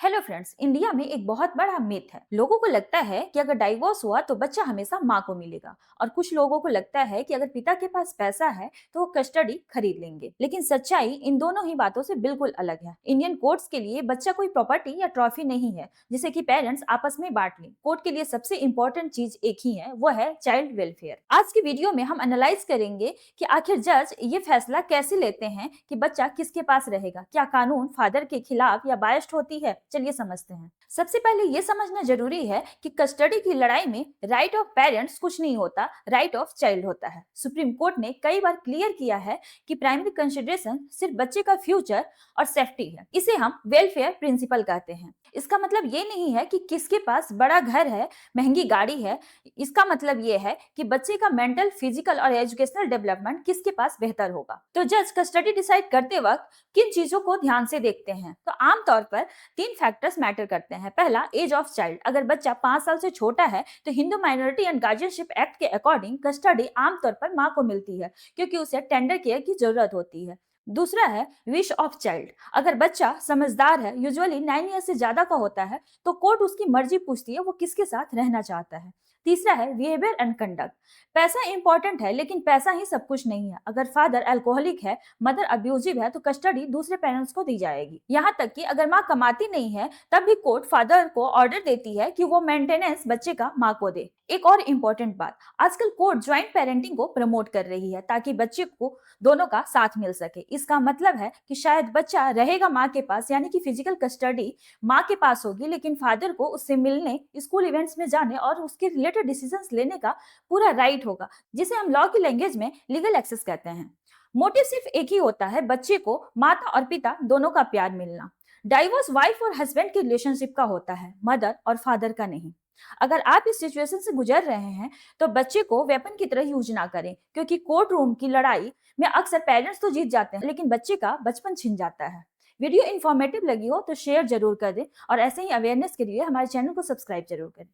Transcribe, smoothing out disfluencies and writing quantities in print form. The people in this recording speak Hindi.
हेलो फ्रेंड्स, इंडिया में एक बहुत बड़ा मिथ है। लोगों को लगता है कि अगर डाइवोर्स हुआ तो बच्चा हमेशा माँ को मिलेगा, और कुछ लोगों को लगता है कि अगर पिता के पास पैसा है तो वो कस्टडी खरीद लेंगे। लेकिन सच्चाई इन दोनों ही बातों से बिल्कुल अलग है। इंडियन कोर्ट्स के लिए बच्चा कोई प्रॉपर्टी या ट्रॉफी नहीं है जिसे कि पेरेंट्स आपस में बांट लें। कोर्ट के लिए सबसे इंपॉर्टेंट चीज एक ही है, वो है चाइल्ड वेलफेयर। आज की वीडियो में हम एनालाइज करेंगे कि आखिर जज ये फैसला कैसे लेते हैं कि बच्चा किसके पास रहेगा। क्या कानून फादर के खिलाफ या बायस्ड होती है? चलिए समझते हैं। सबसे पहले यह समझना जरूरी है कि कस्टडी की लड़ाई में राइट ऑफ पेरेंट्स कुछ नहीं होता, राइट ऑफ चाइल्ड होता है। सुप्रीम कोर्ट ने कई बार क्लियर किया है कि प्राइमरी कंसिडरेशन सिर्फ बच्चे का फ्यूचर और सेफ्टी है। इसे हम वेलफेयर प्रिंसिपल कहते हैं। इसका मतलब ये नहीं है कि किसके पास बड़ा घर है, महंगी गाड़ी है। इसका मतलब ये है कि बच्चे का मेंटल, फिजिकल और एजुकेशनल डेवलपमेंट किसके पास बेहतर होगा। तो जज कस्टडी डिसाइड करते वक्त किन चीजों को ध्यान से देखते हैं? तो आमतौर पर तीन फैक्टर्स मैटर करते हैं। पहला, एज ऑफ चाइल्ड। अगर बच्चा 5 साल से छोटा है तो Hindu minority and guardianship act के अकॉर्डिंग कस्टडी आमतौर पर मां को मिलती है, क्योंकि उसे टेंडर केयर की जरूरत होती है। दूसरा है विश ऑफ चाइल्ड। अगर बच्चा समझदार है, यूजुअली 9 ईयर से ज्यादा का होता है, तो कोर्ट उसकी मर्जी पूछती है वो किसके साथ रहना चाहता है। तीसरा है बिहेवियर एंड कंडक्ट। पैसा इंपॉर्टेंट है, लेकिन पैसा ही सब कुछ नहीं है। अगर फादर अल्कोहलिक है, मदर अब्यूजिव है, तो कस्टडी दूसरे पेरेंट्स को दी जाएगी। यहाँ तक कि अगर माँ कमाती नहीं है तब भी कोर्ट फादर को ऑर्डर देती है कि वो मेंटेनेंस बच्चे का माँ को दे। एक और इम्पोर्टेंट बात, आजकल कोर्ट ज्वाइंट पेरेंटिंग को प्रमोट कर रही है ताकि बच्चे को दोनों का साथ मिल सके। इसका मतलब है कि शायद बच्चा रहेगा माँ के पास, यानी कि फिजिकल कस्टडी माँ के पास होगी, लेकिन फादर को उससे मिलने, स्कूल इवेंट्स में जाने और उसके रिलेटेड डिसीजंस लेने का पूरा राइट होगा, जिसे हम लॉ की लैंग्वेज में लीगल एक्सेस कहते हैं। मोटिव सिर्फ एक ही होता है, बच्चे को माता और पिता दोनों का प्यार मिलना। डाइवोर्स वाइफ और हस्बैंड के रिलेशनशिप का होता है, मदर और फादर का नहीं। अगर आप इस सिचुएशन से गुजर रहे हैं तो बच्चे को वेपन की तरह यूज ना करें, क्योंकि कोर्ट रूम की लड़ाई में अक्सर पेरेंट्स तो जीत जाते हैं, लेकिन बच्चे का बचपन छिन जाता है। वीडियो इन्फॉर्मेटिव लगी हो तो शेयर जरूर कर दें, और ऐसे ही अवेयरनेस के लिए हमारे चैनल को सब्सक्राइब जरूर करें।